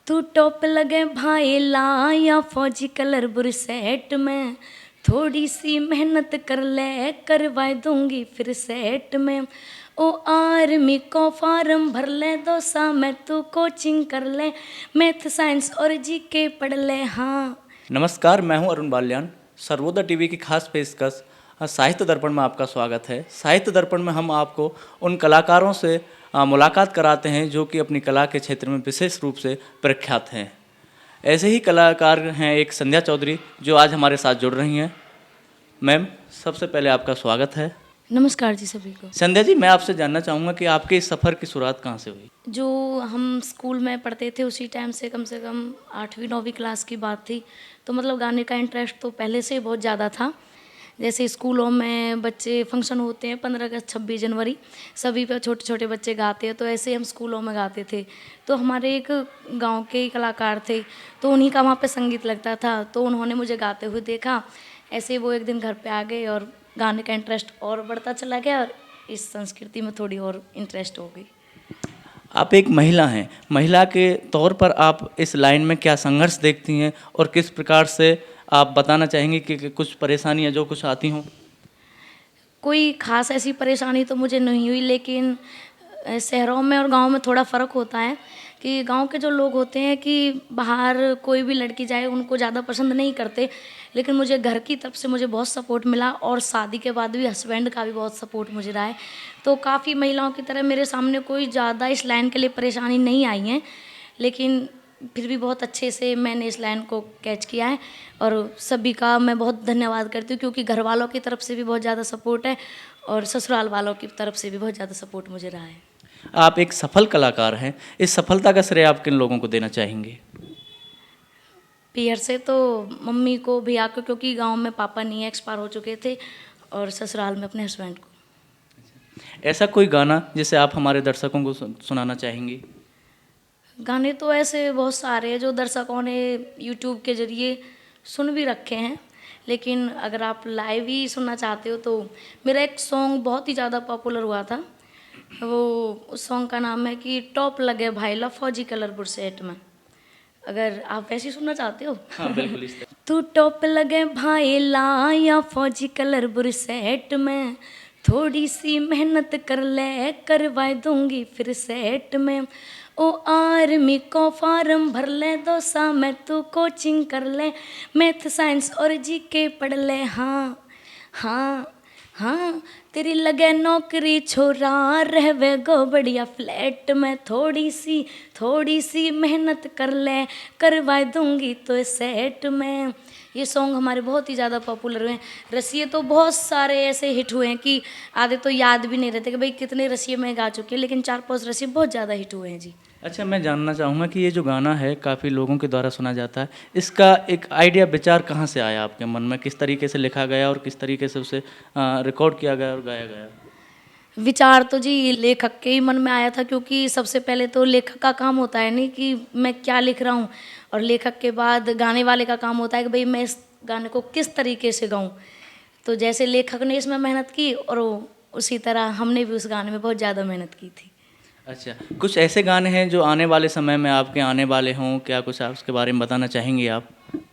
तू टॉप लगे भाई ला या फौजी कलर बुरसेट में, थोड़ी सी मेहनत कर ले करवा दूंगी फिर सेट में। ओ आर्मी को फार्म भर ले 2 साल में तू कोचिंग कर ले, मैथ साइंस और जीके पढ़ ले। हाँ नमस्कार, मैं हूं अरुण बाल्यान। सर्वोदय टीवी की खास पेशकश साहित्य दर्पण में आपका स्वागत है। साहित्य दर्पण में हम आपको उन कलाकारों से मुलाकात कराते हैं जो कि अपनी कला के क्षेत्र में विशेष रूप से प्रख्यात हैं। ऐसे ही कलाकार हैं एक संध्या चौधरी जो आज हमारे साथ जुड़ रही हैं। मैम, सबसे पहले आपका स्वागत है। नमस्कार जी सभी को। संध्या जी, मैं आपसे जानना चाहूँगा कि आपके इस सफ़र की शुरुआत कहाँ से हुई? जो हम स्कूल में पढ़ते थे उसी टाइम से कम 8वीं 9वीं क्लास की बात थी। तो मतलब गाने का इंटरेस्ट तो पहले से बहुत ज़्यादा था। जैसे स्कूलों में बच्चे फंक्शन होते हैं 15 अगस्त 26 जनवरी, सभी पे छोटे छोटे बच्चे गाते हैं, तो ऐसे हम स्कूलों में गाते थे। तो हमारे एक गांव के ही कलाकार थे, तो उन्हीं का वहाँ पे संगीत लगता था, तो उन्होंने मुझे गाते हुए देखा। ऐसे वो एक दिन घर पे आ गए और गाने का इंटरेस्ट और बढ़ता चला गया और इस संस्कृति में थोड़ी और इंटरेस्ट हो गई। आप एक महिला हैं, महिला के तौर पर आप इस लाइन में क्या संघर्ष देखती हैं और किस प्रकार से आप बताना चाहेंगे कि कुछ परेशानियां जो कुछ आती हों? कोई ख़ास ऐसी परेशानी तो मुझे नहीं हुई, लेकिन शहरों में और गांव में थोड़ा फ़र्क होता है कि गांव के जो लोग होते हैं कि बाहर कोई भी लड़की जाए उनको ज़्यादा पसंद नहीं करते, लेकिन मुझे घर की तरफ से मुझे बहुत सपोर्ट मिला और शादी के बाद भी हस्बैंड का भी बहुत सपोर्ट मुझे रहा है। तो काफ़ी महिलाओं की तरह मेरे सामने कोई ज़्यादा इस लाइन के लिए परेशानी नहीं आई है, लेकिन फिर भी बहुत अच्छे से मैंने इस लाइन को कैच किया है और सभी का मैं बहुत धन्यवाद करती हूँ, क्योंकि घर वालों की तरफ से भी बहुत ज़्यादा सपोर्ट है और ससुराल वालों की तरफ से भी बहुत ज़्यादा सपोर्ट मुझे रहा है। आप एक सफल कलाकार हैं, इस सफलता का श्रेय आप किन लोगों को देना चाहेंगे? पीहर से तो मम्मी को, भैया को, क्योंकि गांव में पापा नहीं है, एक्सपायर हो चुके थे, और ससुराल में अपने हस्बैंड को। ऐसा कोई गाना जिसे आप हमारे दर्शकों को सुनाना चाहेंगी? गाने तो ऐसे बहुत सारे हैं जो दर्शकों ने यूट्यूब के ज़रिए सुन भी रखे हैं, लेकिन अगर आप लाइव ही सुनना चाहते हो तो मेरा एक सॉन्ग बहुत ही ज़्यादा पॉपुलर हुआ था। वो उस सॉन्ग का नाम है कि टॉप लगे भाई ला फौजी कलर बुरसेट में। अगर आप वैसे ही सुनना चाहते हो। हाँ, बिल्कुल इस तरह। तू टॉप लगे भाई ला या फौजी कलर बुरसेट में, थोड़ी सी मेहनत कर ले करवा दूंगी फिर सेट में। ओ आर्मी को फार्म भर ले 2 साल में तू कोचिंग कर ले, मैथ साइंस और जीके पढ़ ले। हाँ हाँ हाँ, तेरी लगे नौकरी छोरा रहवे गो बढ़िया फ्लैट में, थोड़ी सी मेहनत कर ले करवा दूंगी तो सेट में। ये सॉन्ग हमारे बहुत ही ज़्यादा पॉपुलर हुए हैं। रसिए तो बहुत सारे ऐसे हिट हुए हैं कि आधे तो याद भी नहीं रहते कि भाई कितने रसिए में गा चुके हैं, लेकिन 4-5 रसिए बहुत ज़्यादा हिट हुए हैं जी। अच्छा, मैं जानना चाहूँगा कि ये जो गाना है काफ़ी लोगों के द्वारा सुना जाता है, इसका एक आइडिया, विचार कहाँ से आया आपके मन में? किस तरीके से लिखा गया और किस तरीके से उसे रिकॉर्ड किया गया और गाया गया? विचार तो जी लेखक के ही मन में आया था, क्योंकि सबसे पहले तो लेखक का काम होता है नहीं कि मैं क्या लिख रहा हूँ, और लेखक के बाद गाने वाले का काम होता है कि भाई मैं इस गाने को किस तरीके से गाऊँ। तो जैसे लेखक ने इसमें मेहनत की और उसी तरह हमने भी उस गाने में बहुत ज़्यादा मेहनत की थी। अच्छा, कुछ ऐसे गाने हैं जो आने वाले समय में आपके आने वाले हों, क्या कुछ आप उसके बारे में बताना चाहेंगे आप?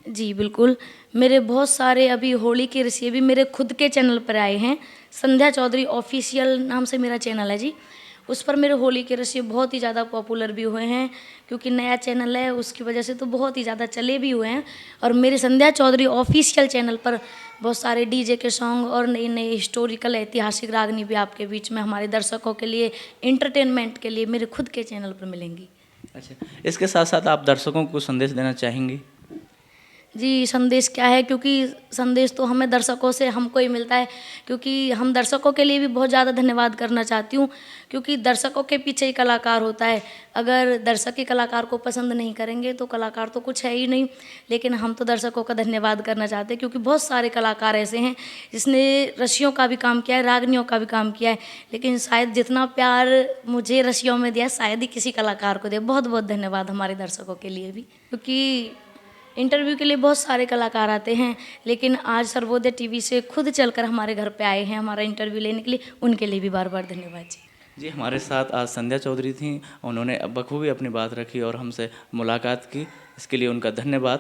जी बिल्कुल, मेरे बहुत सारे अभी होली के रसिए भी मेरे खुद के चैनल पर आए हैं। संध्या चौधरी ऑफिशियल नाम से मेरा चैनल है जी। उस पर मेरे होली के रसिए बहुत ही ज़्यादा पॉपुलर भी हुए हैं, क्योंकि नया चैनल है उसकी वजह से तो बहुत ही ज़्यादा चले भी हुए हैं। और मेरे संध्या चौधरी ऑफिशियल चैनल पर बहुत सारे डीजे के सॉन्ग और नए नए हिस्टोरिकल ऐतिहासिक रागनी भी आपके बीच में हमारे दर्शकों के लिए, एंटरटेनमेंट के लिए मेरे खुद के चैनल पर मिलेंगी। अच्छा, इसके साथ साथ आप दर्शकों को संदेश देना चाहेंगे? जी, संदेश क्या है, क्योंकि संदेश तो हमें दर्शकों से हमको ही मिलता है, क्योंकि हम दर्शकों के लिए भी बहुत ज़्यादा धन्यवाद करना चाहती हूँ, क्योंकि दर्शकों के पीछे ही कलाकार होता है। अगर दर्शक ही कलाकार को पसंद नहीं करेंगे तो कलाकार तो कुछ है ही नहीं। लेकिन हम तो दर्शकों का धन्यवाद करना चाहते हैं, क्योंकि बहुत सारे कलाकार ऐसे हैं जिसने रसियों का भी काम किया है, रागनियों का भी काम किया है, लेकिन शायद जितना प्यार मुझे रसियों में दिया शायद ही किसी कलाकार को दिया। बहुत बहुत धन्यवाद हमारे दर्शकों के लिए भी, क्योंकि इंटरव्यू के लिए बहुत सारे कलाकार आते हैं, लेकिन आज सर्वोदय टीवी से खुद चलकर हमारे घर पे आए हैं हमारा इंटरव्यू लेने के लिए, उनके लिए भी बार बार धन्यवाद जी। जी, हमारे साथ आज संध्या चौधरी थीं। उन्होंने बखूबी अपनी बात रखी और हमसे मुलाकात की, इसके लिए उनका धन्यवाद।